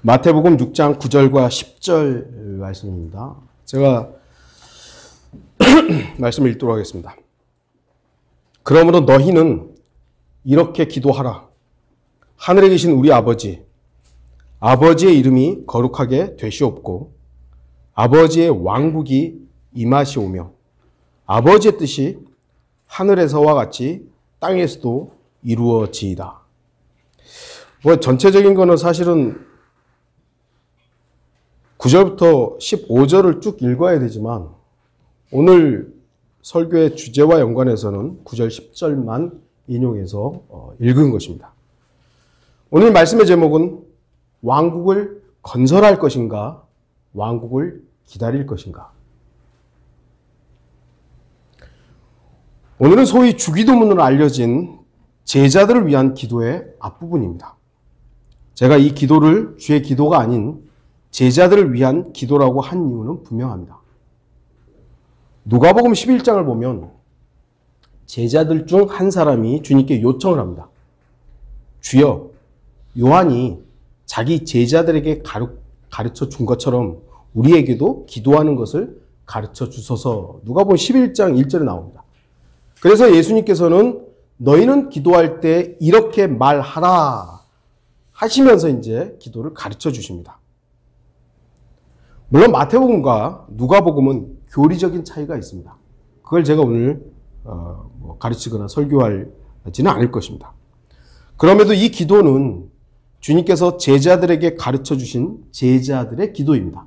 마태복음 6장 9절과 10절 말씀입니다. 제가 말씀을 읽도록 하겠습니다. 그러므로 너희는 이렇게 기도하라. 하늘에 계신 우리 아버지, 아버지의 이름이 거룩하게 되시옵고 아버지의 왕국이 임하시오며 아버지의 뜻이 하늘에서와 같이 땅에서도 이루어지이다. 전체적인 거는 사실은 9절부터 15절을 쭉 읽어야 되지만 오늘 설교의 주제와 연관해서는 9절, 10절만 인용해서 읽은 것입니다. 오늘 말씀의 제목은 왕국을 건설할 것인가, 왕국을 기다릴 것인가. 오늘은 소위 주기도문으로 알려진 제자들을 위한 기도의 앞부분입니다. 제가 이 기도를 주의 기도가 아닌 제자들을 위한 기도라고 한 이유는 분명합니다. 누가복음 11장을 보면 제자들 중 한 사람이 주님께 요청을 합니다. 주여, 요한이 자기 제자들에게 가르쳐 준 것처럼 우리에게도 기도하는 것을 가르쳐 주소서. 누가복음 11장 1절에 나옵니다. 그래서 예수님께서는 너희는 기도할 때 이렇게 말하라 하시면서 이제 기도를 가르쳐 주십니다. 물론 마태복음과 누가복음은 교리적인 차이가 있습니다. 그걸 제가 오늘 가르치거나 설교하지는 않을 것입니다. 그럼에도 이 기도는 주님께서 제자들에게 가르쳐 주신 제자들의 기도입니다.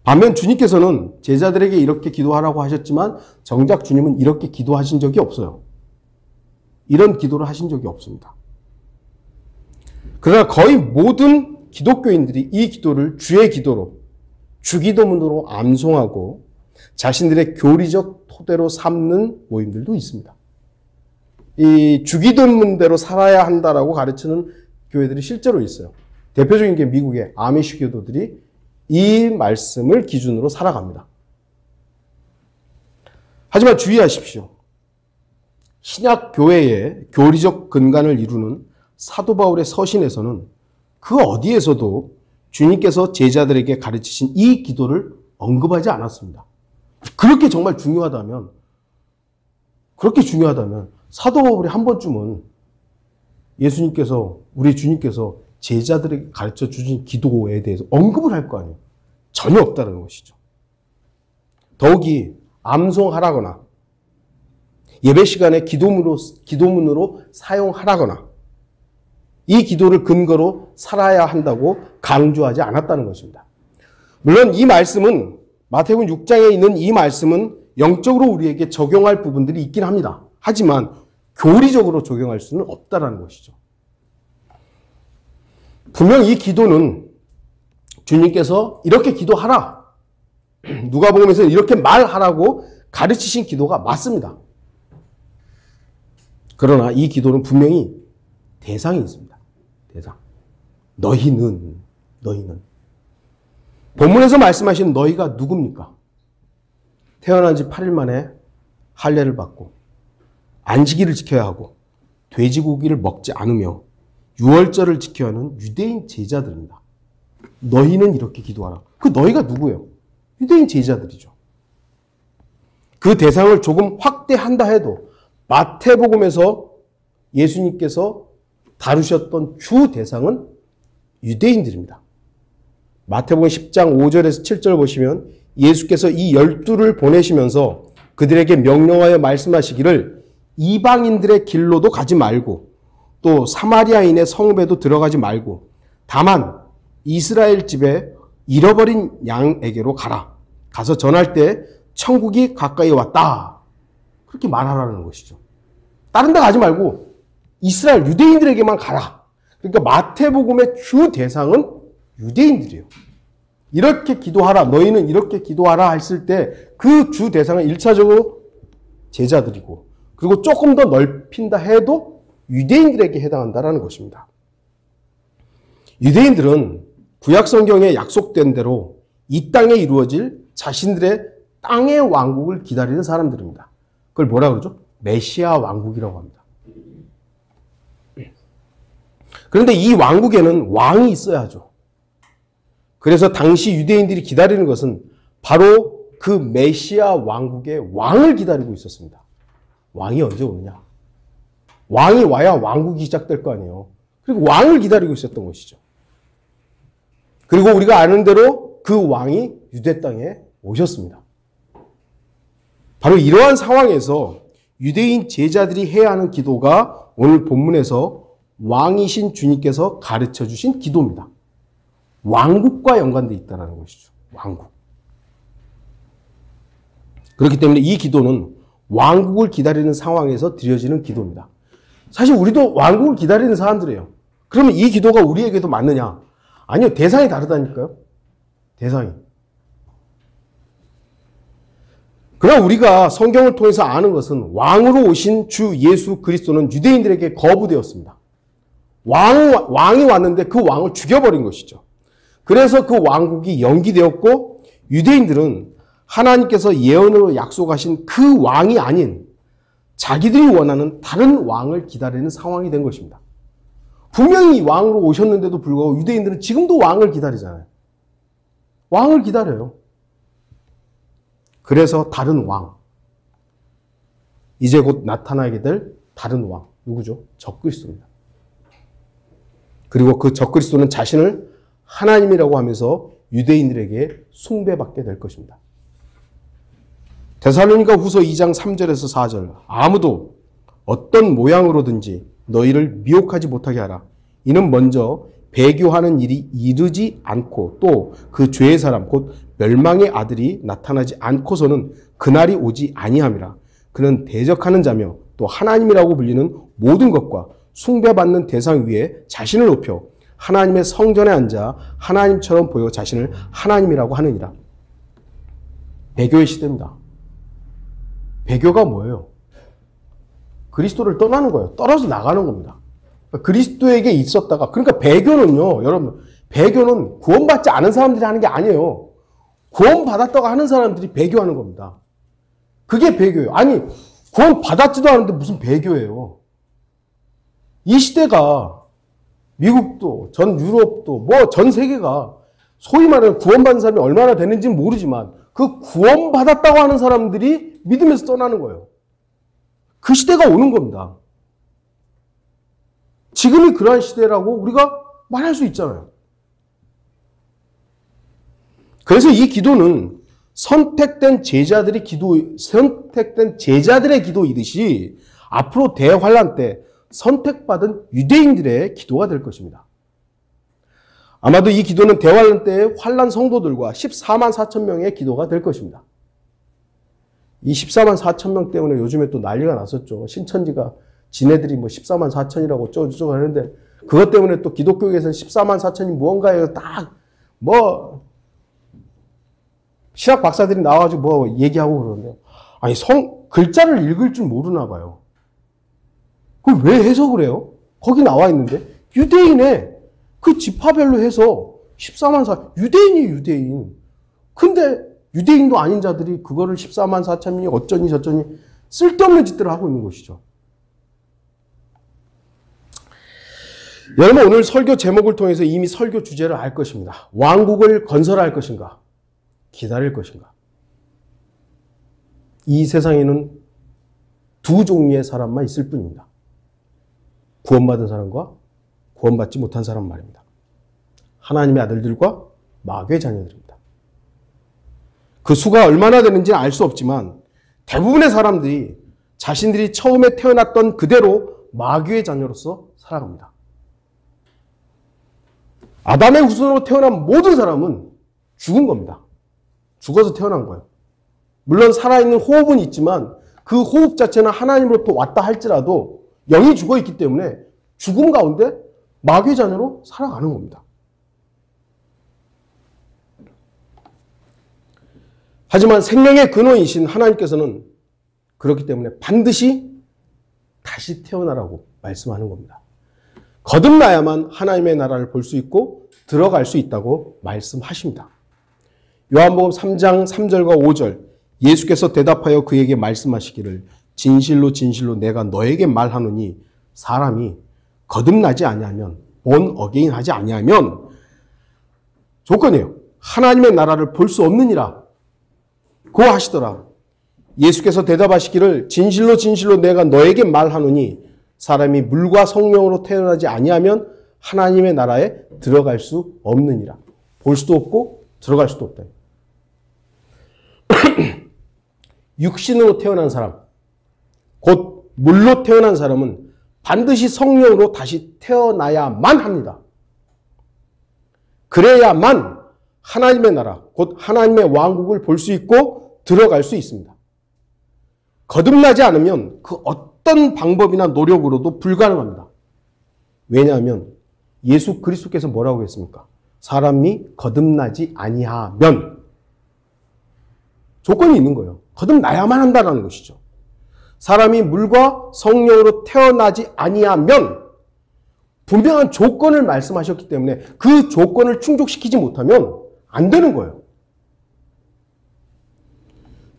반면 주님께서는 제자들에게 이렇게 기도하라고 하셨지만 정작 주님은 이렇게 기도하신 적이 없어요. 이런 기도를 하신 적이 없습니다. 그러나 거의 모든 기독교인들이 이 기도를 주의 기도로, 주기도문으로 암송하고 자신들의 교리적 토대로 삼는 모임들도 있습니다. 이 주기도문대로 살아야 한다라고 가르치는 교회들이 실제로 있어요. 대표적인 게 미국의 아미시 교도들이 이 말씀을 기준으로 살아갑니다. 하지만 주의하십시오. 신약 교회의 교리적 근간을 이루는 사도 바울의 서신에서는 그 어디에서도 주님께서 제자들에게 가르치신 이 기도를 언급하지 않았습니다. 그렇게 정말 중요하다면 사도 바울이 한 번쯤은 예수님께서, 우리 주님께서 제자들에게 가르쳐 주신 기도에 대해서 언급을 할 거 아니에요. 전혀 없다는 것이죠. 더욱이 암송하라거나 예배 시간에 기도문으로 사용하라거나 이 기도를 근거로 살아야 한다고 강조하지 않았다는 것입니다. 물론 이 말씀은, 마태복음 6장에 있는 이 말씀은 영적으로 우리에게 적용할 부분들이 있긴 합니다. 하지만 교리적으로 적용할 수는 없다는 것이죠. 분명 이 기도는 주님께서 이렇게 기도하라, 누가복음에서 이렇게 말하라고 가르치신 기도가 맞습니다. 그러나 이 기도는 분명히 대상이 있습니다. 대상. 너희는. 본문에서 말씀하신 너희가 누굽니까? 태어난 지 8일 만에 할례를 받고 안식일을 지켜야 하고 돼지고기를 먹지 않으며 유월절을 지켜야 하는 유대인 제자들입니다. 너희는 이렇게 기도하라. 그 너희가 누구예요? 유대인 제자들이죠. 그 대상을 조금 확대한다 해도 마태복음에서 예수님께서 다루셨던 주 대상은 유대인들입니다. 마태복음 10장 5절에서 7절 보시면 예수께서 이 12를 보내시면서 그들에게 명령하여 말씀하시기를 이방인들의 길로도 가지 말고 또 사마리아인의 성읍에도 들어가지 말고 다만 이스라엘 집에 잃어버린 양에게로 가라. 가서 전할 때 천국이 가까이 왔다. 그렇게 말하라는 것이죠. 다른 데 가지 말고 이스라엘 유대인들에게만 가라. 그러니까 마태복음의 주 대상은 유대인들이에요. 이렇게 기도하라. 너희는 이렇게 기도하라 했을 때 그 주 대상은 1차적으로 제자들이고 그리고 조금 더 넓힌다 해도 유대인들에게 해당한다는 것입니다. 유대인들은 구약 성경에 약속된 대로 이 땅에 이루어질 자신들의 땅의 왕국을 기다리는 사람들입니다. 그걸 뭐라 그러죠? 메시아 왕국이라고 합니다. 그런데 이 왕국에는 왕이 있어야 하죠. 그래서 당시 유대인들이 기다리는 것은 바로 그 메시아 왕국의 왕을 기다리고 있었습니다. 왕이 언제 오느냐? 왕이 와야 왕국이 시작될 거 아니에요. 그리고 왕을 기다리고 있었던 것이죠. 그리고 우리가 아는 대로 그 왕이 유대 땅에 오셨습니다. 바로 이러한 상황에서 유대인 제자들이 해야 하는 기도가 오늘 본문에서 왕이신 주님께서 가르쳐 주신 기도입니다. 왕국과 연관되어 있다는 것이죠. 왕국. 그렇기 때문에 이 기도는 왕국을 기다리는 상황에서 드려지는 기도입니다. 사실 우리도 왕국을 기다리는 사람들이에요. 그러면 이 기도가 우리에게도 맞느냐? 아니요. 대상이 다르다니까요. 대상이. 그러나 우리가 성경을 통해서 아는 것은 왕으로 오신 주 예수 그리스도는 유대인들에게 거부되었습니다. 왕이 왔는데 그 왕을 죽여버린 것이죠. 그래서 그 왕국이 연기되었고 유대인들은 하나님께서 예언으로 약속하신 그 왕이 아닌 자기들이 원하는 다른 왕을 기다리는 상황이 된 것입니다. 분명히 왕으로 오셨는데도 불구하고 유대인들은 지금도 왕을 기다리잖아요. 왕을 기다려요. 그래서 다른 왕. 이제 곧 나타나게 될 다른 왕. 누구죠? 적그리스도입니다. 그리고 그 적그리스도는 자신을 하나님이라고 하면서 유대인들에게 숭배받게 될 것입니다. 데살로니가 후서 2장 3절에서 4절. 아무도 어떤 모양으로든지 너희를 미혹하지 못하게 하라. 이는 먼저 배교하는 일이 이르지 않고 또 그 죄의 사람 곧 멸망의 아들이 나타나지 않고서는 그날이 오지 아니함이라. 그는 대적하는 자며 또 하나님이라고 불리는 모든 것과 숭배받는 대상 위에 자신을 높여 하나님의 성전에 앉아 하나님처럼 보여 자신을 하나님이라고 하느니라. 배교의 시대입니다. 배교가 뭐예요? 그리스도를 떠나는 거예요. 떨어져 나가는 겁니다. 그리스도에게 있었다가, 그러니까 배교는요, 여러분, 배교는 구원받지 않은 사람들이 하는 게 아니에요. 구원받았다고 하는 사람들이 배교하는 겁니다. 그게 배교예요. 아니, 구원받았지도 않은데 무슨 배교예요. 이 시대가 미국도, 전 유럽도, 뭐 전 세계가 소위 말하는 구원받은 사람이 얼마나 되는지는 모르지만 그 구원받았다고 하는 사람들이 믿음에서 떠나는 거예요. 그 시대가 오는 겁니다. 지금이 그러한 시대라고 우리가 말할 수 있잖아요. 그래서 이 기도는 선택된 제자들의 기도이듯이 앞으로 대환란 때 선택받은 유대인들의 기도가 될 것입니다. 아마도 이 기도는 대환란 때의 환란 성도들과 14만 4천 명의 기도가 될 것입니다. 이 14만 4천 명 때문에 요즘에 또 난리가 났었죠. 신천지가 지네들이 뭐 14만 4천이라고 어쩌고저쩌고 하는데 그것 때문에 또 기독교계에서는 14만 4천이 무언가에 딱 뭐 신학 박사들이 나와가지고 뭐 얘기하고 그러는데요. 아니 글자를 읽을 줄 모르나 봐요. 그걸 왜 해석을 해요? 거기 나와 있는데 유대인의 그 지파별로 해서 14만 4 유대인이 유대인. 근데 유대인도 아닌 자들이 그거를 14만 4천이 어쩌니 저쩌니 쓸데없는 짓들을 하고 있는 것이죠. 여러분 오늘 설교 제목을 통해서 이미 설교 주제를 알 것입니다. 왕국을 건설할 것인가? 기다릴 것인가? 이 세상에는 두 종류의 사람만 있을 뿐입니다. 구원받은 사람과 구원받지 못한 사람 말입니다. 하나님의 아들들과 마귀의 자녀들입니다. 그 수가 얼마나 되는지는 알 수 없지만 대부분의 사람들이 자신들이 처음에 태어났던 그대로 마귀의 자녀로서 살아갑니다. 아담의 후손으로 태어난 모든 사람은 죽은 겁니다. 죽어서 태어난 거예요. 물론 살아있는 호흡은 있지만 그 호흡 자체는 하나님으로부터 왔다 할지라도 영이 죽어있기 때문에 죽음 가운데 마귀의 자녀로 살아가는 겁니다. 하지만 생명의 근원이신 하나님께서는 그렇기 때문에 반드시 다시 태어나라고 말씀하는 겁니다. 거듭나야만 하나님의 나라를 볼 수 있고 들어갈 수 있다고 말씀하십니다. 요한복음 3장 3절과 5절 예수께서 대답하여 그에게 말씀하시기를 진실로 진실로 내가 너에게 말하노니 사람이 거듭나지 아니하면 본 어게인 하지 아니하면 조건이에요. 하나님의 나라를 볼 수 없느니라. 고 하시더라. 예수께서 대답하시기를 진실로 진실로 내가 너에게 말하노니 사람이 물과 성령으로 태어나지 아니하면 하나님의 나라에 들어갈 수 없느니라. 볼 수도 없고 들어갈 수도 없다. 육신으로 태어난 사람, 곧 물로 태어난 사람은 반드시 성령으로 다시 태어나야만 합니다. 그래야만 하나님의 나라, 곧 하나님의 왕국을 볼 수 있고 들어갈 수 있습니다. 거듭나지 않으면 그 어떤 방법이나 노력으로도 불가능합니다. 왜냐하면 예수 그리스도께서 뭐라고 했습니까? 사람이 거듭나지 아니하면 조건이 있는 거예요. 거듭나야만 한다는 것이죠. 사람이 물과 성령으로 태어나지 아니하면 분명한 조건을 말씀하셨기 때문에 그 조건을 충족시키지 못하면 안 되는 거예요.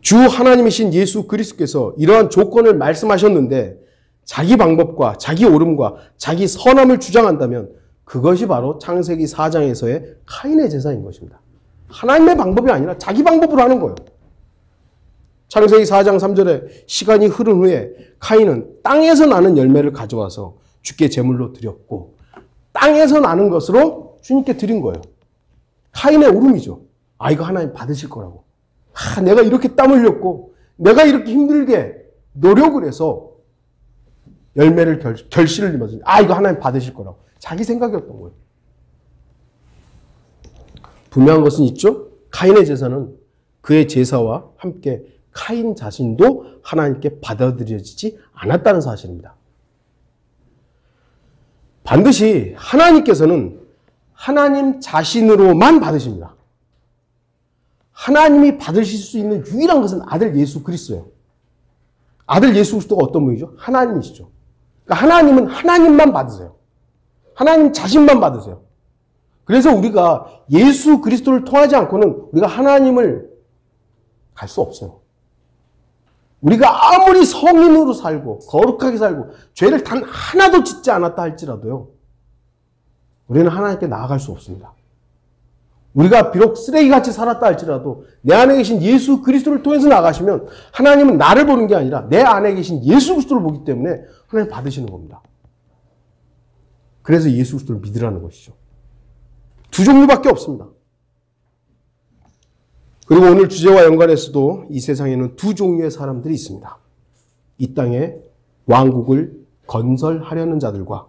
주 하나님이신 예수 그리스도께서 이러한 조건을 말씀하셨는데 자기 방법과 자기 옳음과 자기 선함을 주장한다면 그것이 바로 창세기 4장에서의 카인의 제사인 것입니다. 하나님의 방법이 아니라 자기 방법으로 하는 거예요. 창세기 4장 3절에 시간이 흐른 후에 카인은 땅에서 나는 열매를 가져와서 주께 제물로 드렸고 땅에서 나는 것으로 주님께 드린 거예요. 카인의 옳음이죠. 아, 이거 하나님 받으실 거라고. 아, 내가 이렇게 땀 흘렸고 내가 이렇게 힘들게 노력을 해서 열매를 결실을 입었으니 아, 이거 하나님 받으실 거라고. 자기 생각이었던 거예요. 분명한 것은 있죠. 카인의 제사는 그의 제사와 함께 카인 자신도 하나님께 받아들여지지 않았다는 사실입니다. 반드시 하나님께서는 하나님 자신으로만 받으십니다. 하나님이 받으실 수 있는 유일한 것은 아들 예수 그리스도예요. 아들 예수 그리스도가 어떤 분이죠? 하나님이시죠. 그러니까 하나님은 하나님만 받으세요. 하나님 자신만 받으세요. 그래서 우리가 예수 그리스도를 통하지 않고는 우리가 하나님을 갈 수 없어요. 우리가 아무리 성인으로 살고 거룩하게 살고 죄를 단 하나도 짓지 않았다 할지라도요. 우리는 하나님께 나아갈 수 없습니다. 우리가 비록 쓰레기같이 살았다 할지라도 내 안에 계신 예수 그리스도를 통해서 나가시면 하나님은 나를 보는 게 아니라 내 안에 계신 예수 그리스도를 보기 때문에 하나님 받으시는 겁니다. 그래서 예수 그리스도를 믿으라는 것이죠. 두 종류밖에 없습니다. 그리고 오늘 주제와 연관해서도 이 세상에는 두 종류의 사람들이 있습니다. 이 땅의 왕국을 건설하려는 자들과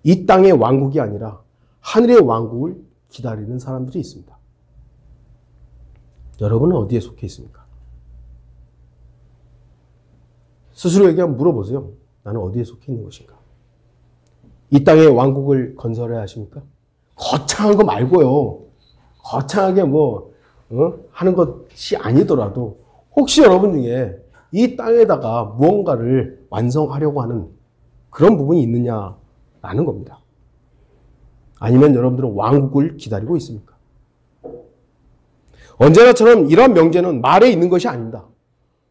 이 땅의 왕국이 아니라 하늘의 왕국을 기다리는 사람들이 있습니다. 여러분은 어디에 속해 있습니까? 스스로에게 한번 물어보세요. 나는 어디에 속해 있는 것인가? 이 땅의 왕국을 건설해야 하십니까? 거창한 거 말고요. 거창하게 하는 것이 아니더라도 혹시 여러분 중에 이 땅에다가 무언가를 완성하려고 하는 그런 부분이 있느냐라는 겁니다. 아니면 여러분들은 왕국을 기다리고 있습니까? 언제나처럼 이런 명제는 말에 있는 것이 아닙니다.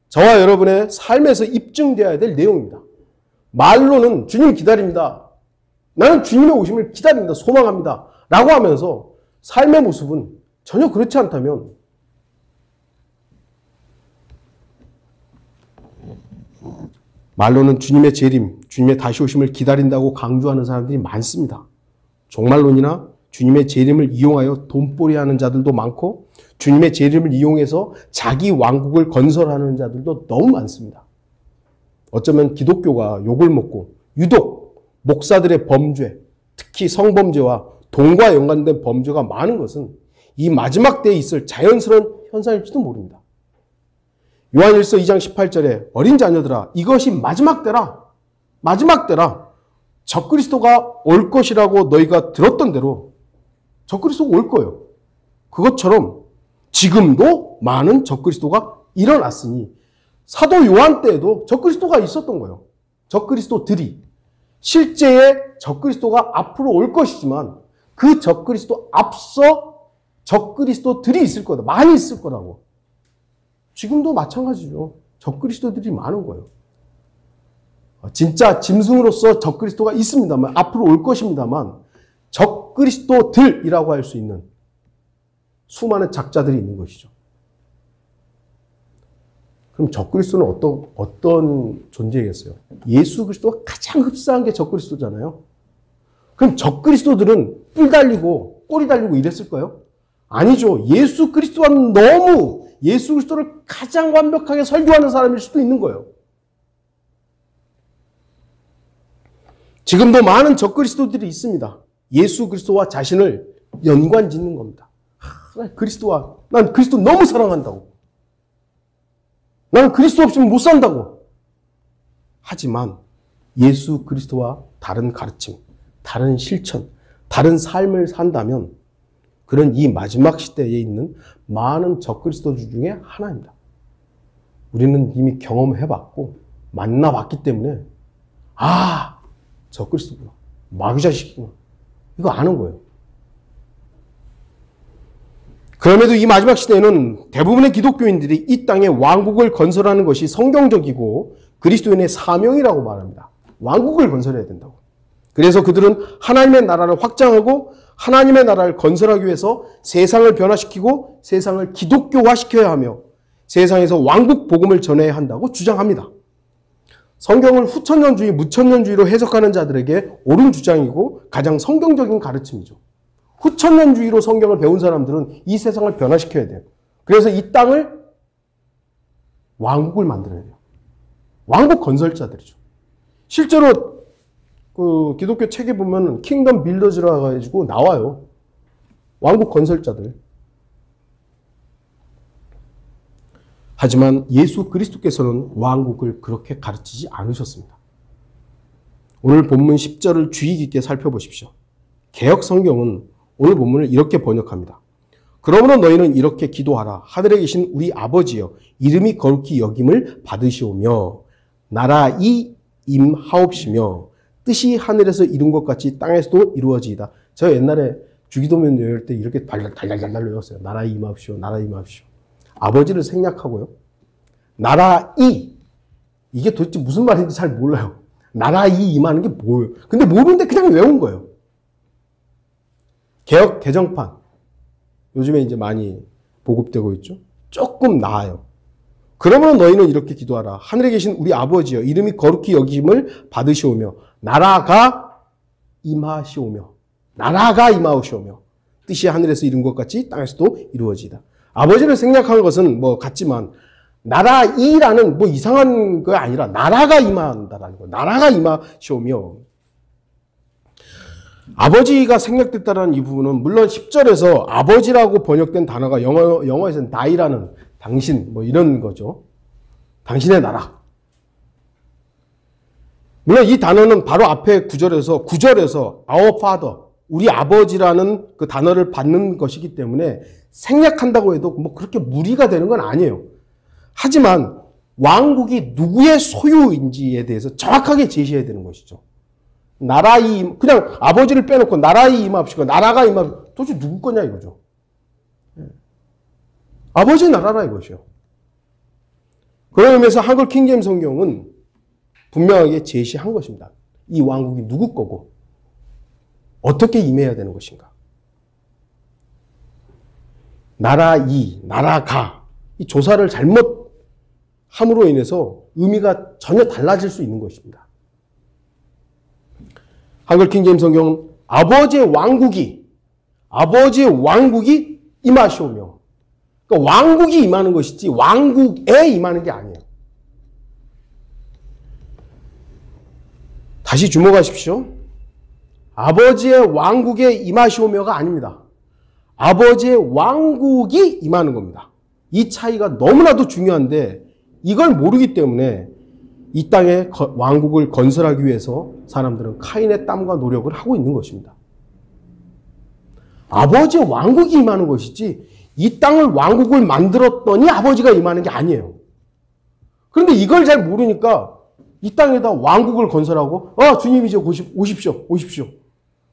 저와 여러분의 삶에서 입증되어야 될 내용입니다. 말로는 주님 기다립니다. 나는 주님의 오심을 기다립니다. 소망합니다. 라고 하면서 삶의 모습은 전혀 그렇지 않다면 말로는 주님의 재림, 주님의 다시 오심을 기다린다고 강조하는 사람들이 많습니다. 종말론이나 주님의 재림을 이용하여 돈벌이하는 자들도 많고 주님의 재림을 이용해서 자기 왕국을 건설하는 자들도 너무 많습니다. 어쩌면 기독교가 욕을 먹고 유독 목사들의 범죄, 특히 성범죄와 돈과 연관된 범죄가 많은 것은 이 마지막 때에 있을 자연스러운 현상일지도 모릅니다. 요한일서 2장 18절에 어린 자녀들아 이것이 마지막 때라. 마지막 때라. 적그리스도가 올 것이라고 너희가 들었던 대로 적그리스도가 올 거예요. 그것처럼 지금도 많은 적그리스도가 일어났으니 사도 요한 때에도 적그리스도가 있었던 거예요. 적그리스도들이. 실제의 적그리스도가 앞으로 올 것이지만 그 적그리스도 앞서 적그리스도들이 있을 거다. 많이 있을 거라고. 지금도 마찬가지죠. 적그리스도들이 많은 거예요. 진짜 짐승으로서 적그리스도가 있습니다만 앞으로 올 것입니다만 적그리스도들이라고 할 수 있는 수많은 작자들이 있는 것이죠. 그럼 적그리스도는 어떤 존재겠어요? 예수 그리스도가 가장 흡사한 게 적그리스도잖아요. 그럼 적그리스도들은 뿔 달리고 꼬리 달리고 이랬을까요? 아니죠. 예수 그리스도와는 너무 예수 그리스도를 가장 완벽하게 설교하는 사람일 수도 있는 거예요. 지금도 많은 적그리스도들이 있습니다. 예수 그리스도와 자신을 연관 짓는 겁니다. 난 그리스도 너무 사랑한다고. 나는 그리스도 없으면 못 산다고. 하지만 예수 그리스도와 다른 가르침, 다른 실천, 다른 삶을 산다면 그런 이 마지막 시대에 있는 많은 적그리스도들 중에 하나입니다. 우리는 이미 경험해봤고 만나봤기 때문에 적그리스도구나. 마귀자식이구나. 이거 아는 거예요. 그럼에도 이 마지막 시대에는 대부분의 기독교인들이 이 땅에 왕국을 건설하는 것이 성경적이고 그리스도인의 사명이라고 말합니다. 왕국을 건설해야 된다고. 그래서 그들은 하나님의 나라를 확장하고 하나님의 나라를 건설하기 위해서 세상을 변화시키고 세상을 기독교화시켜야 하며 세상에서 왕국 복음을 전해야 한다고 주장합니다. 성경을 후천년주의, 무천년주의로 해석하는 자들에게 옳은 주장이고 가장 성경적인 가르침이죠. 후천년주의로 성경을 배운 사람들은 이 세상을 변화시켜야 돼요. 그래서 이 땅을 왕국을 만들어야 돼요. 왕국 건설자들이죠. 실제로 그 기독교 책에 보면 킹덤 빌더즈라고 해가지고 나와요. 왕국 건설자들. 하지만 예수 그리스도께서는 왕국을 그렇게 가르치지 않으셨습니다. 오늘 본문 10절을 주의 깊게 살펴보십시오. 개역 성경은 오늘 본문을 이렇게 번역합니다. 그러므로 너희는 이렇게 기도하라. 하늘에 계신 우리 아버지여 이름이 거룩히 여김을 받으시오며 나라이 임하옵시며 뜻이 하늘에서 이룬 것 같이 땅에서도 이루어지이다. 저 옛날에 주기도문 외울 때 이렇게 달달달달 외웠어요. 나라이 임하옵시오. 나라이 임하옵시오. 아버지를 생략하고요. 나라이 이게 도대체 무슨 말인지 잘 몰라요. 나라이 임하는 게 뭐예요? 근데 모르는데 그냥 외운 거예요. 개역 개정판 요즘에 이제 많이 보급되고 있죠. 조금 나아요. 그러면 너희는 이렇게 기도하라. 하늘에 계신 우리 아버지여 이름이 거룩히 여김을 받으시오며 나라가 임하시오며 뜻이 하늘에서 이룬 것 같이 땅에서도 이루어지다. 아버지를 생략한 것은 뭐 같지만 나라이라는 뭐 이상한 거 아니라 나라가 임한다라는 거. 나라가 임하시오며 아버지가 생략됐다는 이 부분은 물론 10절에서 아버지라고 번역된 단어가 영어에서는 다이라는 당신 뭐 이런 거죠. 당신의 나라. 물론 이 단어는 바로 앞에 9절에서 Our Father, 우리 아버지라는 그 단어를 받는 것이기 때문에 생략한다고 해도 뭐 그렇게 무리가 되는 건 아니에요. 하지만 왕국이 누구의 소유인지에 대해서 정확하게 제시해야 되는 것이죠. 나라이 그냥 아버지를 빼놓고 나라이 임합시고 나라가 임합 도대체 누구 거냐 이거죠. 아버지 나라라 이것이요. 그런 의미에서 한글 킹제임스 성경은 분명하게 제시한 것입니다. 이 왕국이 누구 거고 어떻게 임해야 되는 것인가. 나라가 이 조사를 잘못 함으로 인해서 의미가 전혀 달라질 수 있는 것입니다. 한글 킹제임스 성경은 아버지의 왕국이 임하시오며 그러니까 왕국이 임하는 것이지 왕국에 임하는 게 아니에요. 다시 주목하십시오. 아버지의 왕국에 임하시오며가 아닙니다. 아버지의 왕국이 임하는 겁니다. 이 차이가 너무나도 중요한데 이걸 모르기 때문에 이 땅에 왕국을 건설하기 위해서 사람들은 카인의 땀과 노력을 하고 있는 것입니다. 아버지의 왕국이 임하는 것이지 이 땅을 왕국을 만들었더니 아버지가 임하는 게 아니에요. 그런데 이걸 잘 모르니까 이 땅에다 왕국을 건설하고 주님 이제 오십시오.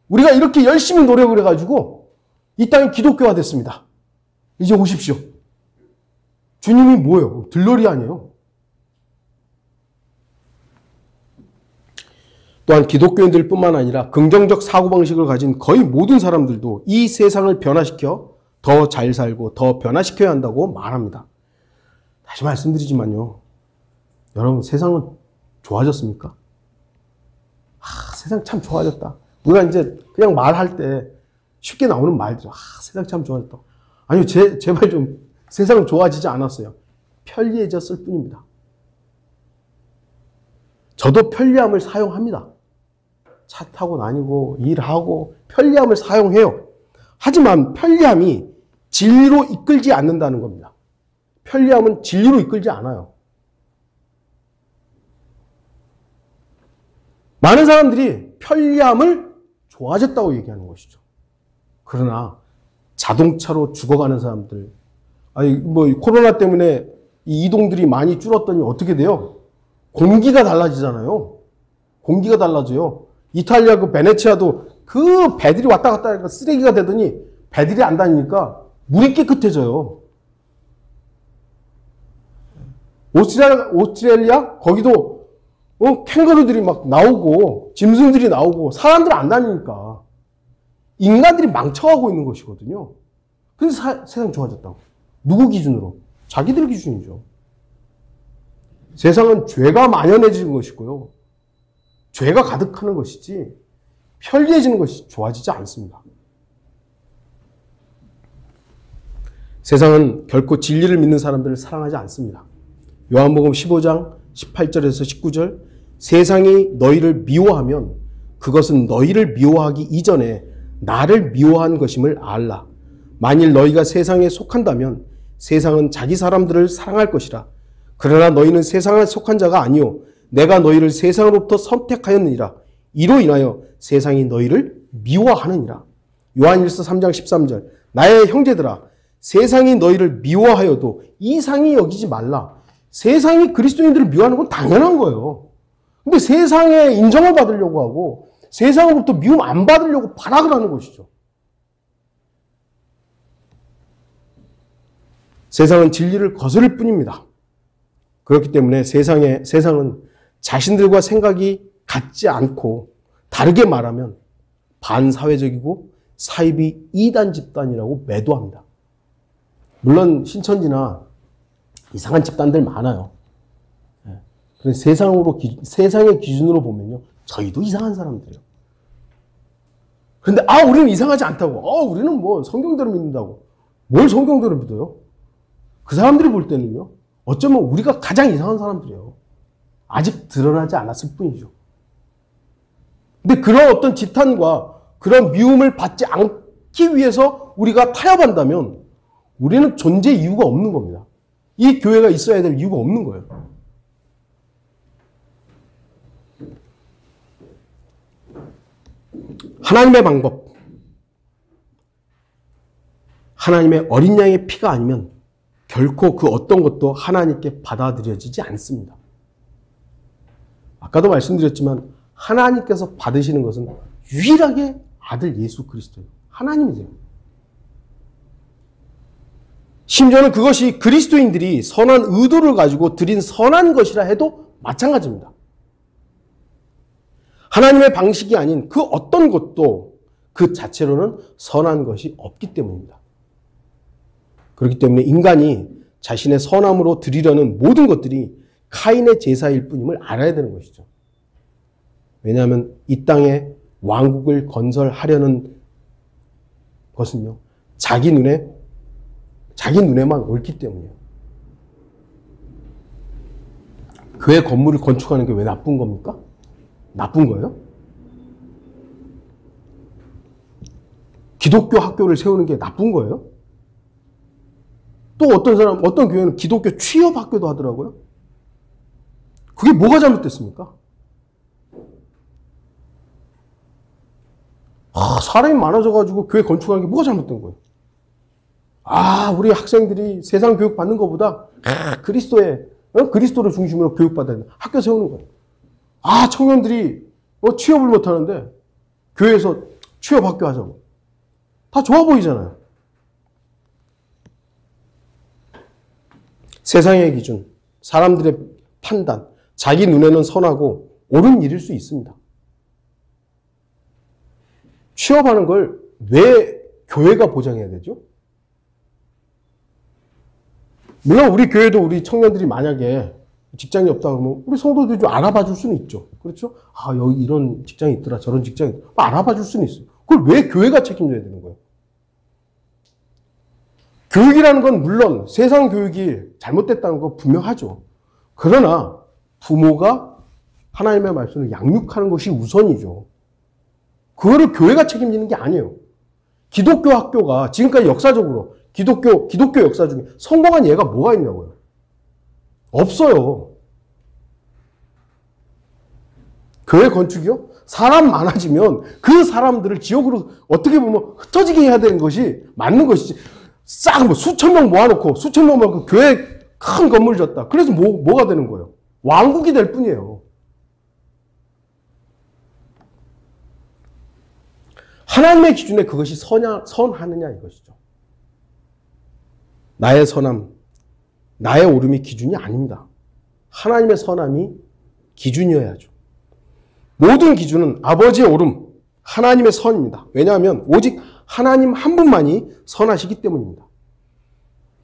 우리가 이렇게 열심히 노력을 해가지고 이 땅이 기독교화 됐습니다. 이제 오십시오. 주님이 뭐예요? 들러리 아니에요. 또한 기독교인들뿐만 아니라 긍정적 사고방식을 가진 거의 모든 사람들도 이 세상을 변화시켜 더 잘 살고 더 변화시켜야 한다고 말합니다. 다시 말씀드리지만요. 여러분, 세상은 좋아졌습니까? 세상 참 좋아졌다. 우리가 이제 그냥 말할 때 쉽게 나오는 말들, 세상 참 좋아졌다. 아니요, 제발 좀 세상은 좋아지지 않았어요. 편리해졌을 뿐입니다. 저도 편리함을 사용합니다. 차 타고 다니고 일하고 편리함을 사용해요. 하지만 편리함이 진리로 이끌지 않는다는 겁니다. 편리함은 진리로 이끌지 않아요. 많은 사람들이 편리함을 좋아졌다고 얘기하는 것이죠. 그러나 자동차로 죽어가는 사람들, 코로나 때문에 이 이동들이 많이 줄었더니 어떻게 돼요? 공기가 달라지잖아요. 공기가 달라져요. 이탈리아 그 베네치아도 그 배들이 왔다 갔다 하니까 쓰레기가 되더니 배들이 안 다니니까 물이 깨끗해져요. 오스트레일리아 거기도 캥거루들이 막 나오고 짐승들이 나오고 사람들 안 다니니까 인간들이 망쳐가고 있는 것이거든요. 그래서 세상 좋아졌다고. 누구 기준으로? 자기들 기준이죠. 세상은 죄가 만연해지는 것이고요. 죄가 가득하는 것이지 편리해지는 것이 좋아지지 않습니다. 세상은 결코 진리를 믿는 사람들을 사랑하지 않습니다. 요한복음 15장 18절에서 19절, 세상이 너희를 미워하면 그것은 너희를 미워하기 이전에 나를 미워한 것임을 알라. 만일 너희가 세상에 속한다면 세상은 자기 사람들을 사랑할 것이라. 그러나 너희는 세상에 속한 자가 아니요 내가 너희를 세상으로부터 선택하였느니라. 이로 인하여 세상이 너희를 미워하느니라. 요한일서 3장 13절, 나의 형제들아 세상이 너희를 미워하여도 이상히 여기지 말라. 세상이 그리스도인들을 미워하는 건 당연한 거예요. 근데 세상에 인정을 받으려고 하고 세상으로부터 미움 안 받으려고 발악을 하는 것이죠. 세상은 진리를 거스를 뿐입니다. 그렇기 때문에 세상은 자신들과 생각이 같지 않고 다르게 말하면 반사회적이고 사이비 이단 집단이라고 매도합니다. 물론 신천지나 이상한 집단들 많아요. 그래서 세상의 기준으로 보면요, 저희도 이상한 사람들이에요. 그런데 우리는 이상하지 않다고. 우리는 뭐 성경대로 믿는다고. 뭘 성경대로 믿어요? 그 사람들이 볼 때는요, 어쩌면 우리가 가장 이상한 사람들이에요. 아직 드러나지 않았을 뿐이죠. 근데 그런 어떤 지탄과 그런 미움을 받지 않기 위해서 우리가 타협한다면 우리는 존재 이유가 없는 겁니다. 이 교회가 있어야 될 이유가 없는 거예요. 하나님의 방법, 하나님의 어린 양의 피가 아니면 결코 그 어떤 것도 하나님께 받아들여지지 않습니다. 아까도 말씀드렸지만 하나님께서 받으시는 것은 유일하게 아들 예수 그리스도예요. 하나님이세요. 심지어는 그것이 그리스도인들이 선한 의도를 가지고 드린 선한 것이라 해도 마찬가지입니다. 하나님의 방식이 아닌 그 어떤 것도 그 자체로는 선한 것이 없기 때문입니다. 그렇기 때문에 인간이 자신의 선함으로 드리려는 모든 것들이 카인의 제사일 뿐임을 알아야 되는 것이죠. 왜냐하면 이 땅에 왕국을 건설하려는 것은요, 자기 눈에만 옳기 때문이에요. 교회 건물을 건축하는 게 왜 나쁜 겁니까? 나쁜 거예요? 기독교 학교를 세우는 게 나쁜 거예요? 또 어떤 교회는 기독교 취업 학교도 하더라고요. 그게 뭐가 잘못됐습니까? 사람이 많아져가지고 교회 건축하는 게 뭐가 잘못된 거예요? 우리 학생들이 세상 교육 받는 것보다 그리스도를 중심으로 교육받아야 된다. 학교 세우는 거예요. 청년들이 취업을 못하는데 교회에서 취업 학교 하자고. 다 좋아 보이잖아요. 세상의 기준, 사람들의 판단, 자기 눈에는 선하고 옳은 일일 수 있습니다. 취업하는 걸 왜 교회가 보장해야 되죠? 물론 우리 교회도 우리 청년들이 만약에 직장이 없다 그러면 우리 성도들이 좀 알아봐 줄 수는 있죠. 그렇죠? 아, 여기 이런 직장이 있더라, 저런 직장이 있더라. 알아봐 줄 수는 있어요. 그걸 왜 교회가 책임져야 되는 거예요? 교육이라는 건 물론 세상 교육이 잘못됐다는 거 분명하죠. 그러나 부모가 하나님의 말씀을 양육하는 것이 우선이죠. 그거를 교회가 책임지는 게 아니에요. 기독교 학교가 지금까지 역사적으로 기독교 역사 중에 성공한 예가 뭐가 있냐고요. 없어요. 교회 건축이요? 사람 많아지면 그 사람들을 지역으로 어떻게 보면 흩어지게 해야 되는 것이 맞는 것이지. 싹 뭐 수천 명 모아놓고 수천 명 모아놓고 교회 큰 건물 졌다. 그래서 뭐가 되는 거예요? 왕국이 될 뿐이에요. 하나님의 기준에 그것이 선하느냐 이것이죠. 나의 선함, 나의 오름이 기준이 아닙니다. 하나님의 선함이 기준이어야죠. 모든 기준은 아버지의 오름, 하나님의 선입니다. 왜냐하면 오직 하나님 한 분만이 선하시기 때문입니다.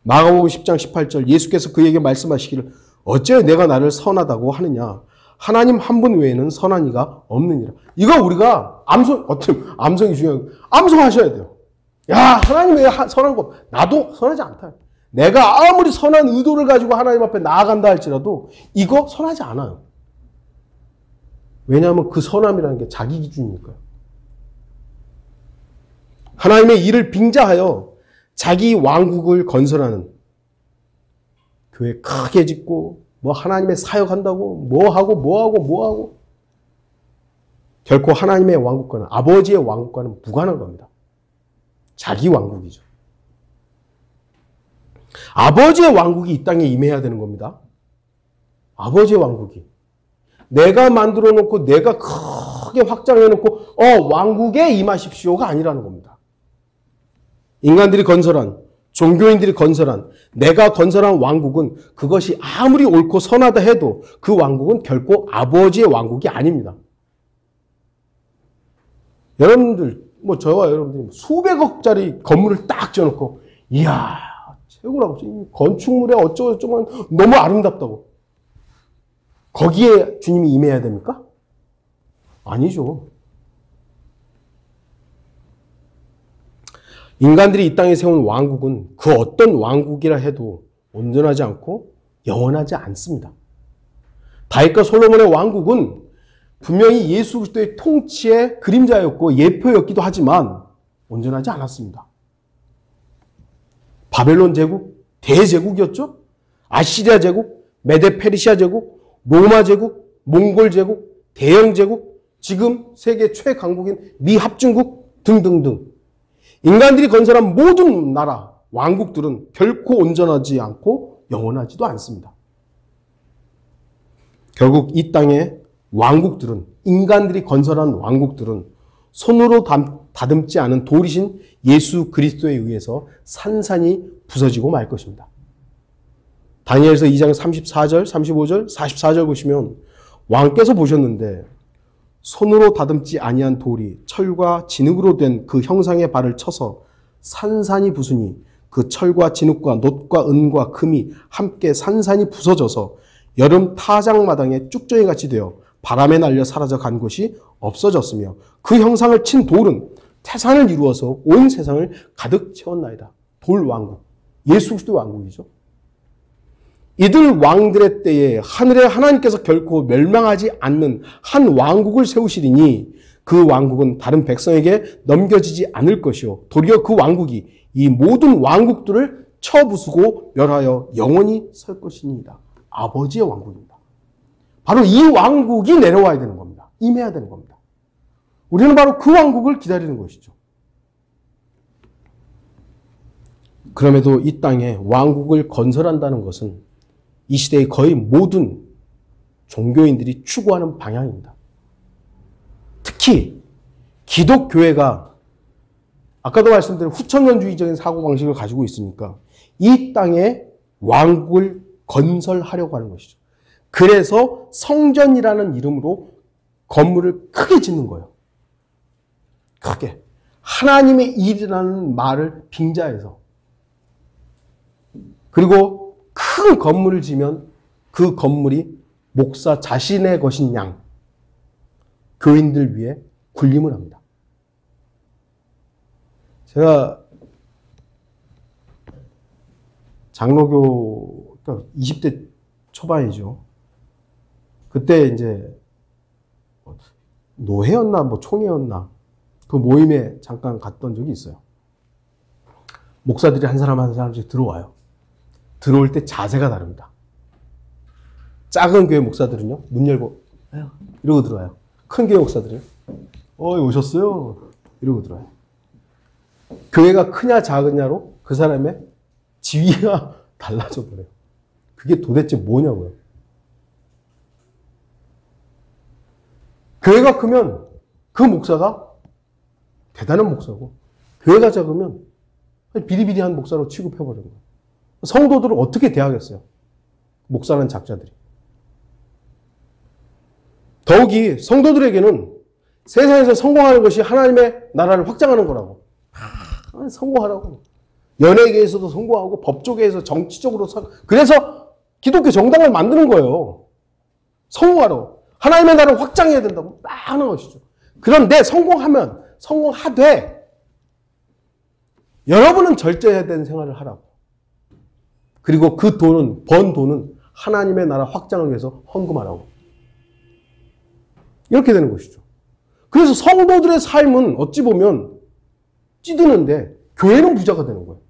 마가복음 10장 18절 예수께서 그에게 말씀하시기를 어째 내가 나를 선하다고 하느냐. 하나님 한 분 외에는 선한 이가 없느니라. 이거 우리가 암송이 중요한 암송하셔야 돼요. 야, 하나님 왜 선한 거 나도 선하지 않다. 내가 아무리 선한 의도를 가지고 하나님 앞에 나아간다 할지라도 이거 선하지 않아요. 왜냐하면 그 선함이라는 게 자기 기준이니까요. 하나님의 일을 빙자하여 자기 왕국을 건설하는 교회 크게 짓고 뭐 하나님의 사역한다고 뭐하고 결코 하나님의 왕국과는 아버지의 왕국과는 무관한 겁니다. 자기 왕국이죠. 아버지의 왕국이 이 땅에 임해야 되는 겁니다. 아버지의 왕국이. 내가 만들어 놓고 내가 크게 확장해 놓고 왕국에 임하십시오가 아니라는 겁니다. 인간들이 건설한 종교인들이 건설한 내가 건설한 왕국은 그것이 아무리 옳고 선하다 해도 그 왕국은 결코 아버지의 왕국이 아닙니다. 여러분들 저와 여러분들이 수백억짜리 건물을 딱 지어놓고 이야 최고라고 건축물에 어쩌고저쩌고 너무 아름답다고 거기에 주님이 임해야 됩니까? 아니죠. 인간들이 이 땅에 세운 왕국은 그 어떤 왕국이라 해도 온전하지 않고 영원하지 않습니다. 다윗과 솔로몬의 왕국은 분명히 예수 그리스도의 통치의 그림자였고 예표였기도 하지만 온전하지 않았습니다. 바벨론 제국, 대제국이었죠. 아시리아 제국, 메데 페르시아 제국, 로마 제국, 몽골 제국, 대영 제국, 지금 세계 최강국인 미합중국 등등등. 인간들이 건설한 모든 나라, 왕국들은 결코 온전하지 않고 영원하지도 않습니다. 결국 이 땅의 왕국들은, 인간들이 건설한 왕국들은 손으로 다듬지 않은 돌이신 예수 그리스도에 의해서 산산이 부서지고 말 것입니다. 다니엘서 2장 34절, 35절, 44절 보시면 왕께서 보셨는데 손으로 다듬지 아니한 돌이 철과 진흙으로 된 그 형상의 발을 쳐서 산산이 부수니 그 철과 진흙과 놋과 은과 금이 함께 산산이 부서져서 여름 타작마당에 쭉정이 같이 되어 바람에 날려 사라져 간 곳이 없어졌으며 그 형상을 친 돌은 태산을 이루어서 온 세상을 가득 채웠나이다. 돌 왕국, 예수 그리스도 왕국이죠. 이들 왕들의 때에 하늘의 하나님께서 결코 멸망하지 않는 한 왕국을 세우시리니 그 왕국은 다른 백성에게 넘겨지지 않을 것이요 도리어 그 왕국이 이 모든 왕국들을 쳐부수고 멸하여 영원히 설 것이니이다. 아버지의 왕국입니다. 바로 이 왕국이 내려와야 되는 겁니다. 임해야 되는 겁니다. 우리는 바로 그 왕국을 기다리는 것이죠. 그럼에도 이 땅에 왕국을 건설한다는 것은 이 시대의 거의 모든 종교인들이 추구하는 방향입니다. 특히 기독교회가 아까도 말씀드린 후천년주의적인 사고방식을 가지고 있으니까 이 땅에 왕국을 건설하려고 하는 것이죠. 그래서 성전이라는 이름으로 건물을 크게 짓는 거예요. 크게. 하나님의 일이라는 말을 빙자해서, 그리고 큰 건물을 지면 그 건물이 목사 자신의 것인 양 교인들 위해 군림을 합니다. 제가 장로교, 그러니까 20대 초반이죠. 그때 이제 노회였나 뭐 총회였나 그 모임에 잠깐 갔던 적이 있어요. 목사들이 한 사람 한 사람씩 들어와요. 들어올 때 자세가 다릅니다. 작은 교회 목사들은요, 문 열고 이러고 들어와요. 큰 교회 목사들은 오셨어요 이러고 들어와요. 교회가 크냐 작으냐로 그 사람의 지위가 달라져 버려요. 그게 도대체 뭐냐고요. 교회가 크면 그 목사가 대단한 목사고, 교회가 작으면 비리비리한 목사로 취급해버리는 거예요. 성도들을 어떻게 대하겠어요? 목사라는 작자들이. 더욱이 성도들에게는 세상에서 성공하는 것이 하나님의 나라를 확장하는 거라고. 성공하라고. 연예계에서도 성공하고 법조계에서 정치적으로 그래서 기독교 정당을 만드는 거예요. 성공하라고. 하나님의 나라를 확장해야 된다고 막 하는 것이죠. 그런데 성공하되 여러분은 절제해야 되는 생활을 하라고. 그리고 그 번 돈은 하나님의 나라 확장을 위해서 헌금하라고. 이렇게 되는 것이죠. 그래서 성도들의 삶은 어찌 보면 찌드는데 교회는 부자가 되는 거예요.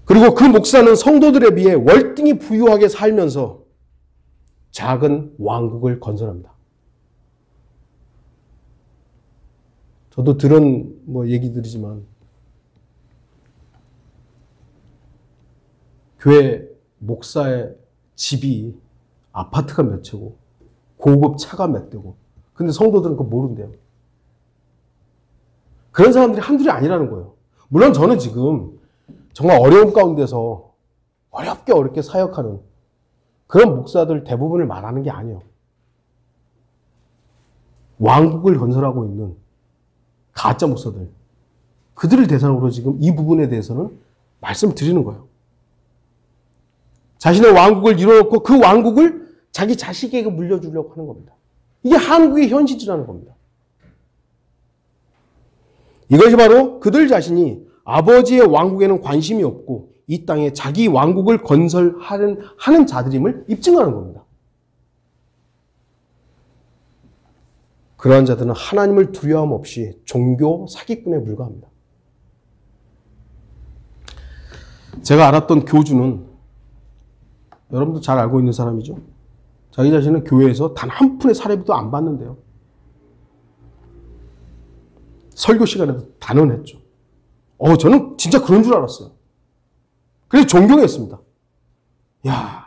그리고 그 목사는 성도들에 비해 월등히 부유하게 살면서 작은 왕국을 건설합니다. 저도 들은 얘기들이지만 교회 목사의 집이 아파트가 몇 채고 고급 차가 몇 대고, 근데 성도들은 그거 모른대요. 그런 사람들이 한둘이 아니라는 거예요. 물론 저는 지금 정말 어려움 가운데서 어렵게 사역하는 그런 목사들 대부분을 말하는 게 아니에요. 왕국을 건설하고 있는 가짜 목사들, 그들을 대상으로 지금 이 부분에 대해서는 말씀드리는 거예요. 자신의 왕국을 이뤄놓고 그 왕국을 자기 자식에게 물려주려고 하는 겁니다. 이게 한국의 현실이라는 겁니다. 이것이 바로 그들 자신이 아버지의 왕국에는 관심이 없고 이 땅에 자기 왕국을 건설하는 자들임을 입증하는 겁니다. 그러한 자들은 하나님을 두려움 없이 종교 사기꾼에 불과합니다. 제가 알았던 교주는 여러분도 잘 알고 있는 사람이죠. 자기 자신은 교회에서 단 한 푼의 사례비도 안 받는데요. 설교 시간에도 단언했죠. 저는 진짜 그런 줄 알았어요. 그래서 존경했습니다. 야,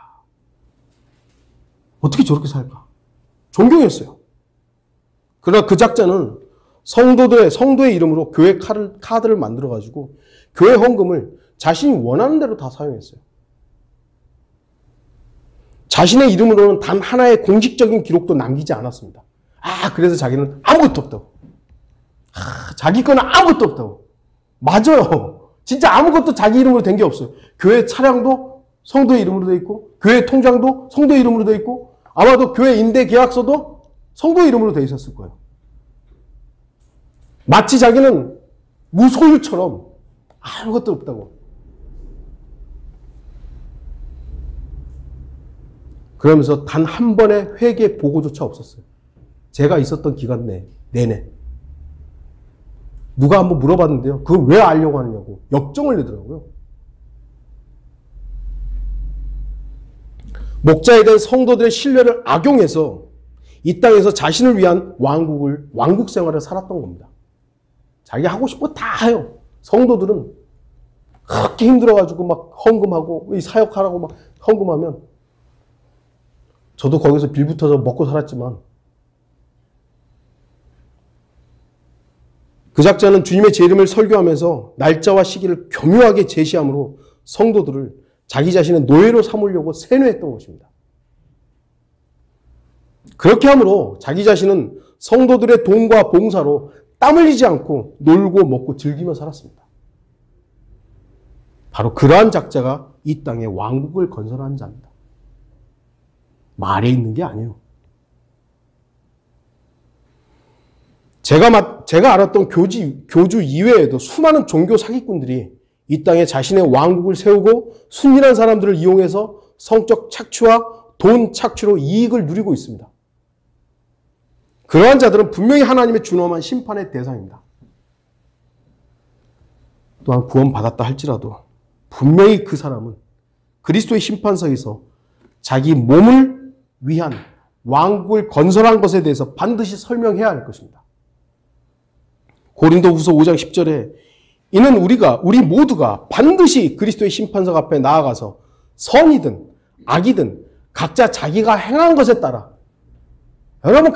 어떻게 저렇게 살까? 존경했어요. 그러나 그 작자는 성도의 이름으로 교회 카드를 만들어가지고 교회 헌금을 자신이 원하는 대로 다 사용했어요. 자신의 이름으로는 단 하나의 공식적인 기록도 남기지 않았습니다. 그래서 자기는 아무것도 없다고. 자기 거는 아무것도 없다고. 맞아요. 진짜 아무것도 자기 이름으로 된 게 없어요. 교회 차량도 성도의 이름으로 돼 있고, 교회 통장도 성도의 이름으로 돼 있고, 아마도 교회 임대 계약서도 성도의 이름으로 돼 있었을 거예요. 마치 자기는 무소유처럼 아무것도 없다고. 그러면서 단 한 번의 회계 보고조차 없었어요. 제가 있었던 기간 내내. 누가 한번 물어봤는데요. 그걸 왜 알려고 하느냐고 역정을 내더라고요. 목자에 대한 성도들의 신뢰를 악용해서 이 땅에서 자신을 위한 왕국 생활을 살았던 겁니다. 자기가 하고 싶은 거 다 해요. 성도들은 그렇게 힘들어가지고 막 헌금하고 사역하라고 막 헌금하면, 저도 거기서 빌붙어서 먹고 살았지만, 그 작자는 주님의 제 이름을 설교하면서 날짜와 시기를 교묘하게 제시함으로 성도들을 자기 자신의 노예로 삼으려고 세뇌했던 것입니다. 그렇게 함으로 자기 자신은 성도들의 돈과 봉사로 땀 흘리지 않고 놀고 먹고 즐기며 살았습니다. 바로 그러한 작자가 이 땅에 왕국을 건설한 자입니다. 말에 있는 게 아니에요. 제가 알았던 교주 이외에도 수많은 종교 사기꾼들이 이 땅에 자신의 왕국을 세우고 순진한 사람들을 이용해서 성적 착취와 돈 착취로 이익을 누리고 있습니다. 그러한 자들은 분명히 하나님의 준엄한 심판의 대상입니다. 또한 구원받았다 할지라도 분명히 그 사람은 그리스도의 심판석에서 자기 몸을 위한 왕국을 건설한 것에 대해서 반드시 설명해야 할 것입니다. 고린도후서 5장 10절에 이는 우리 모두가 반드시 그리스도의 심판석 앞에 나아가서 선이든 악이든 각자 자기가 행한 것에 따라, 여러분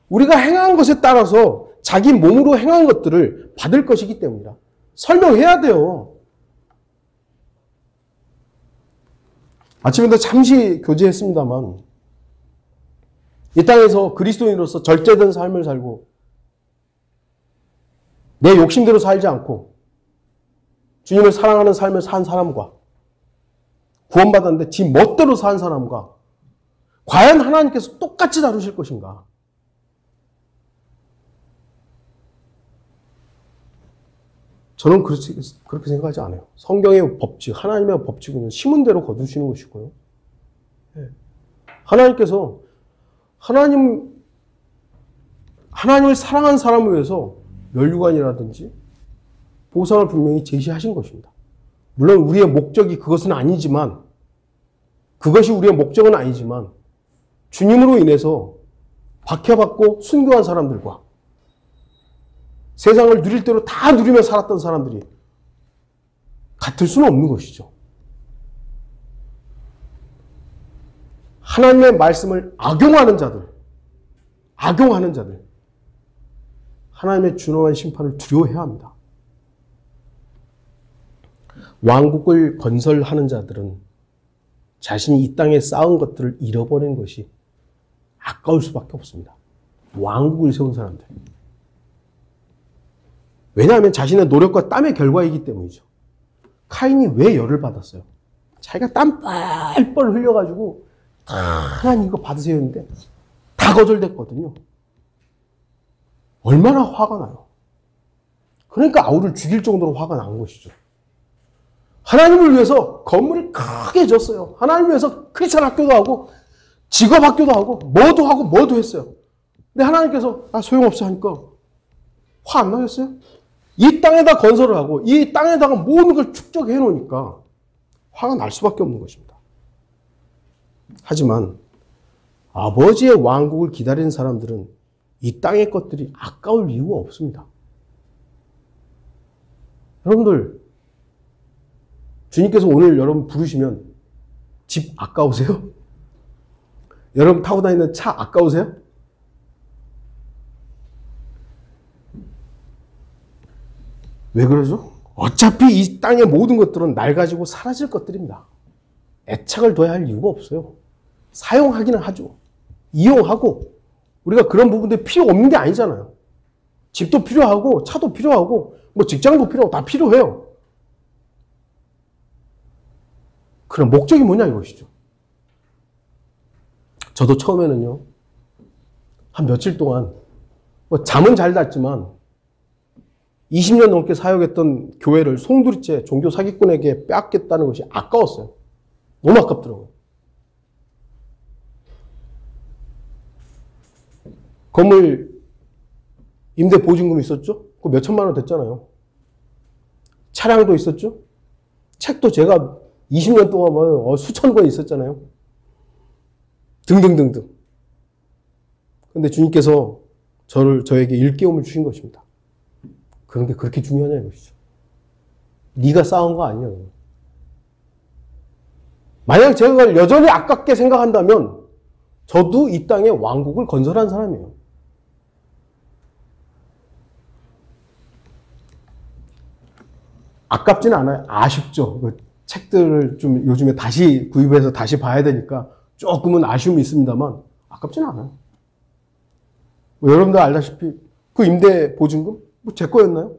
우리가 행한 것에 따라서 자기 몸으로 행한 것들을 받을 것이기 때문이라 설명해야 돼요. 아침에도 잠시 교제했습니다만 이 땅에서 그리스도인으로서 절제된 삶을 살고 내 욕심대로 살지 않고 주님을 사랑하는 삶을 산 사람과 구원받았는데 지 멋대로 산 사람과 과연 하나님께서 똑같이 다루실 것인가? 저는 그렇게 생각하지 않아요. 성경의 법칙, 하나님의 법칙은 심은 대로 거두시는 것이고요. 하나님께서 하나님을 사랑한 사람을 위해서 면류관이라든지 보상을 분명히 제시하신 것입니다. 물론 우리의 목적이 그것은 아니지만, 그것이 우리의 목적은 아니지만 주님으로 인해서 박해받고 순교한 사람들과 세상을 누릴 대로 다 누리며 살았던 사람들이 같을 수는 없는 것이죠. 하나님의 말씀을 악용하는 자들, 하나님의 준엄한 심판을 두려워해야 합니다. 왕국을 건설하는 자들은 자신이 이 땅에 쌓은 것들을 잃어버린 것이 아까울 수밖에 없습니다. 왕국을 세운 사람들. 왜냐하면 자신의 노력과 땀의 결과이기 때문이죠. 카인이 왜 열을 받았어요? 자기가 땀 뻘뻘 흘려가지고 하나님 이거 받으세요 했는데 다 거절됐거든요. 얼마나 화가 나요. 그러니까 아우를 죽일 정도로 화가 난 것이죠. 하나님을 위해서 건물을 크게 졌어요. 하나님을 위해서 크리스찬 학교도 하고 직업 학교도 하고 뭐도 했어요. 근데 하나님께서 소용없어 하니까 화 안 나겠어요? 이 땅에다 건설을 하고 이 땅에다가 모든 걸 축적해 놓으니까 화가 날 수밖에 없는 것입니다. 하지만 아버지의 왕국을 기다리는 사람들은 이 땅의 것들이 아까울 이유가 없습니다. 여러분들, 주님께서 오늘 여러분 부르시면 집 아까우세요? 여러분 타고 다니는 차 아까우세요? 왜 그러죠? 어차피 이 땅의 모든 것들은 낡아지고 사라질 것들입니다. 애착을 둬야 할 이유가 없어요. 사용하기는 하죠. 이용하고 우리가 그런 부분들이 필요 없는 게 아니잖아요. 집도 필요하고 차도 필요하고 뭐 직장도 필요하고 다 필요해요. 그럼 목적이 뭐냐 이것이죠. 저도 처음에는요, 한 며칠 동안 뭐 잠은 잘 잤지만 20년 넘게 사역했던 교회를 송두리째 종교 사기꾼에게 빼앗겠다는 것이 아까웠어요. 너무 아깝더라고요. 건물 임대 보증금이 있었죠? 그거 몇 천만 원 됐잖아요. 차량도 있었죠? 책도 제가 20년 동안 수천 권 있었잖아요. 등등등등. 그런데 주님께서 저에게 일깨움을 주신 것입니다. 그런 게 그렇게 중요하냐 이것이죠. 네가 쌓은 거 아니야. 만약 제가 그걸 여전히 아깝게 생각한다면 저도 이 땅에 왕국을 건설한 사람이에요. 아깝지는 않아요. 아쉽죠. 그 책들을 좀 요즘에 다시 구입해서 다시 봐야 되니까 조금은 아쉬움이 있습니다만 아깝진 않아요. 뭐 여러분들 알다시피 그 임대 보증금 뭐 제 거였나요?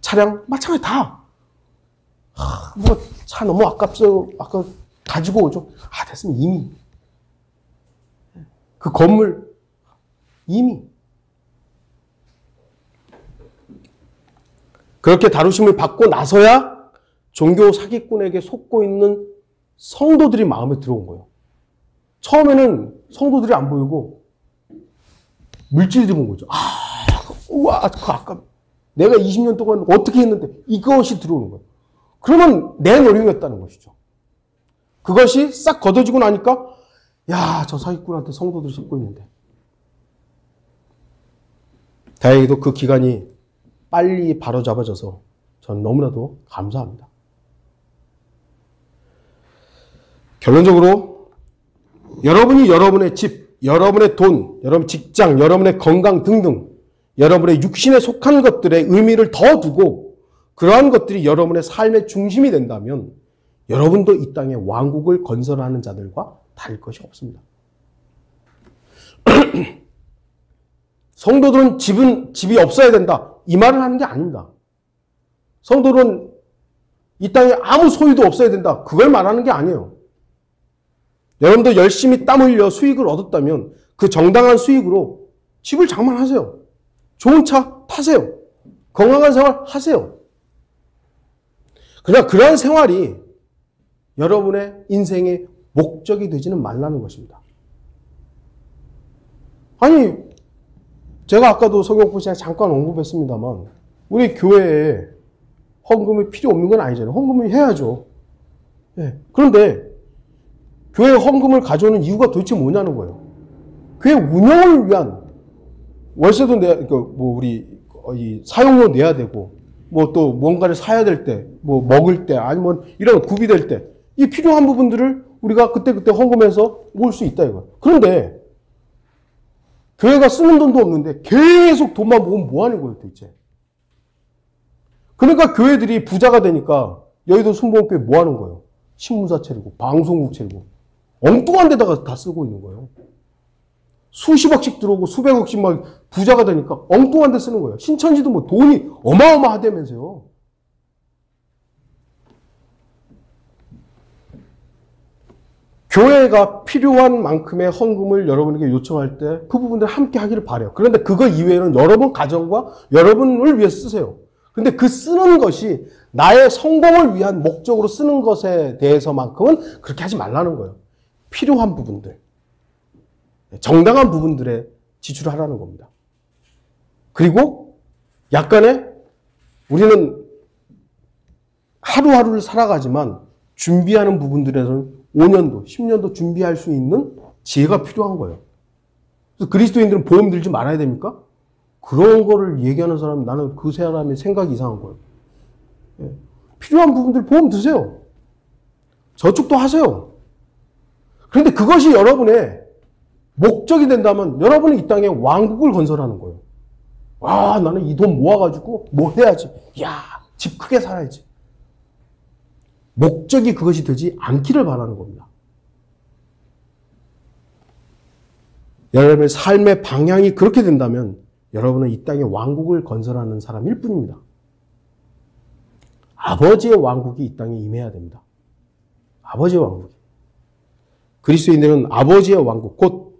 차량 마찬가지 다. 뭐 차 너무 아깝어요. 아까 가지고 오죠. 됐으면 이미 그 건물 이미 그렇게 다루심을 받고 나서야 종교 사기꾼에게 속고 있는 성도들이 마음에 들어온 거예요. 처음에는 성도들이 안 보이고 물질들이 본 거죠. 우와, 아까 내가 20년 동안 어떻게 했는데 이것이 들어오는 거예요. 그러면 내 노력이었다는 것이죠. 그것이 싹 걷어지고 나니까 야, 저 사기꾼한테 성도들이 속고 있는데. 다행히도 그 기간이 빨리 바로잡아져서 저는 너무나도 감사합니다. 결론적으로 여러분이 여러분의 집, 여러분의 돈, 여러분 직장, 여러분의 건강 등등 여러분의 육신에 속한 것들의 의미를 더 두고 그러한 것들이 여러분의 삶의 중심이 된다면 여러분도 이 땅에 왕국을 건설하는 자들과 다를 것이 없습니다. 성도들은 집이 없어야 된다. 이 말을 하는 게 아닙니다. 성도들은 이 땅에 아무 소유도 없어야 된다. 그걸 말하는 게 아니에요. 여러분도 열심히 땀 흘려 수익을 얻었다면 그 정당한 수익으로 집을 장만하세요. 좋은 차 타세요. 건강한 생활 하세요. 그러나 그러한 생활이 여러분의 인생의 목적이 되지는 말라는 것입니다. 아니, 제가 아까도 성경포시에 잠깐 언급했습니다만 우리 교회에 헌금이 필요 없는 건 아니잖아요. 헌금을 해야죠. 네. 그런데 교회 헌금을 가져오는 이유가 도대체 뭐냐는 거예요. 교회 운영을 위한 월세도 우리 사용료 내야 되고 또 뭔가를 사야 될 때, 먹을 때, 아니면 이런 구비될 때 이 필요한 부분들을 우리가 그때그때 헌금해서 모을 수 있다 이거예요. 그런데 교회가 쓰는 돈도 없는데 계속 돈만 모으면 뭐 하는 거예요, 도대체? 그러니까 교회들이 부자가 되니까 여의도 순복음교회 뭐 하는 거예요? 신문사 차리고 방송국 차리고 엉뚱한 데다가 다 쓰고 있는 거예요. 수십억씩 들어오고 수백억씩 막 부자가 되니까 엉뚱한 데 쓰는 거예요. 신천지도 뭐 돈이 어마어마하다면서요. 교회가 필요한 만큼의 헌금을 여러분에게 요청할 때 그 부분들 함께 하기를 바라요. 그런데 그거 이외에는 여러분 가정과 여러분을 위해 쓰세요. 그런데 그 쓰는 것이 나의 성공을 위한 목적으로 쓰는 것에 대해서만큼은 그렇게 하지 말라는 거예요. 필요한 부분들, 정당한 부분들에 지출하라는 겁니다. 그리고 약간의 우리는 하루하루를 살아가지만 준비하는 부분들에서는 5년도, 10년도 준비할 수 있는 지혜가 필요한 거예요. 그래서 그리스도인들은 보험 들지 말아야 됩니까? 그런 거를 얘기하는 사람, 나는 그 사람의 생각이 이상한 거예요. 필요한 부분들 보험 드세요. 저축도 하세요. 그런데 그것이 여러분의 목적이 된다면 여러분은 이 땅에 왕국을 건설하는 거예요. 나는 이 돈 모아가지고 뭐 해야지. 집 크게 살아야지. 목적이 그것이 되지 않기를 바라는 겁니다. 여러분의 삶의 방향이 그렇게 된다면 여러분은 이 땅에 왕국을 건설하는 사람일 뿐입니다. 아버지의 왕국이 이 땅에 임해야 됩니다. 아버지의 왕국이. 그리스도인들은 아버지의 왕국, 곧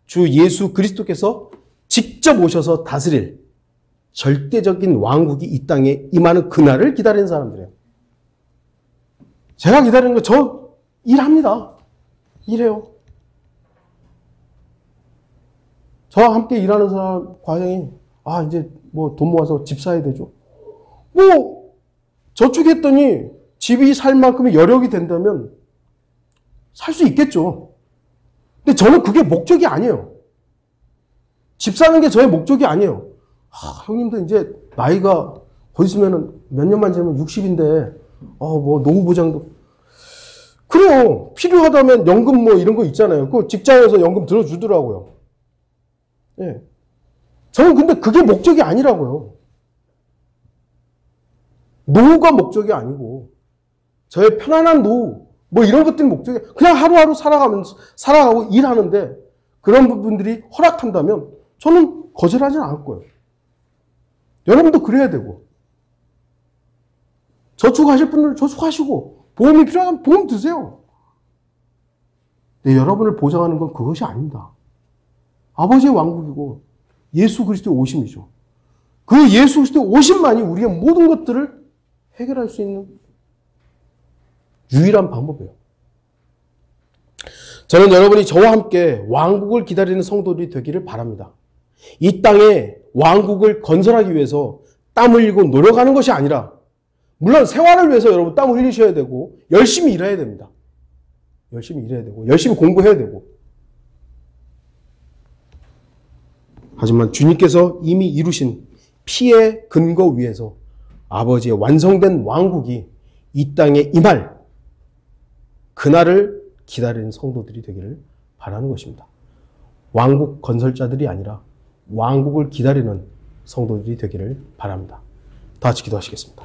주 예수 그리스도께서 직접 오셔서 다스릴 절대적인 왕국이 이 땅에 임하는 그날을 기다리는 사람들이에요. 제가 기다리는 거 저 일합니다. 일해요. 저와 함께 일하는 사람 과정이 이제 뭐 돈 모아서 집 사야 되죠. 저축했더니 집이 살 만큼의 여력이 된다면 살 수 있겠죠. 근데 저는 그게 목적이 아니에요. 집 사는 게 저의 목적이 아니에요. 형님도 이제 나이가 곧 있으면 몇 년만 지나면 60인데 뭐 노후보장도 그래요. 필요하다면 연금 뭐 이런 거 있잖아요. 그 직장에서 연금 들어주더라고요. 예. 저는 근데 그게 목적이 아니라고요. 노후가 목적이 아니고 저의 편안한 노후, 뭐 이런 것들이 목적이 그냥 하루하루 살아가고 일하는데 그런 부분들이 허락한다면 저는 거절하지는 않을 거예요. 여러분도 그래야 되고 저축하실 분들은 저축하시고 보험이 필요하다면 보험 드세요. 네, 여러분을 보장하는 건 그것이 아닙니다. 아버지의 왕국이고 예수 그리스도의 오심이죠. 그 예수 그리스도의 오심만이 우리의 모든 것들을 해결할 수 있는 유일한 방법이에요. 저는 여러분이 저와 함께 왕국을 기다리는 성도들이 되기를 바랍니다. 이 땅에 왕국을 건설하기 위해서 땀 흘리고 노력하는 것이 아니라 물론 생활을 위해서 여러분 땀 흘리셔야 되고 열심히 일해야 됩니다. 열심히 일해야 되고 열심히 공부해야 되고 하지만 주님께서 이미 이루신 피의 근거 위에서 아버지의 완성된 왕국이 이 땅에 임할 그날을 기다리는 성도들이 되기를 바라는 것입니다. 왕국 건설자들이 아니라 왕국을 기다리는 성도들이 되기를 바랍니다. 다 같이 기도하시겠습니다.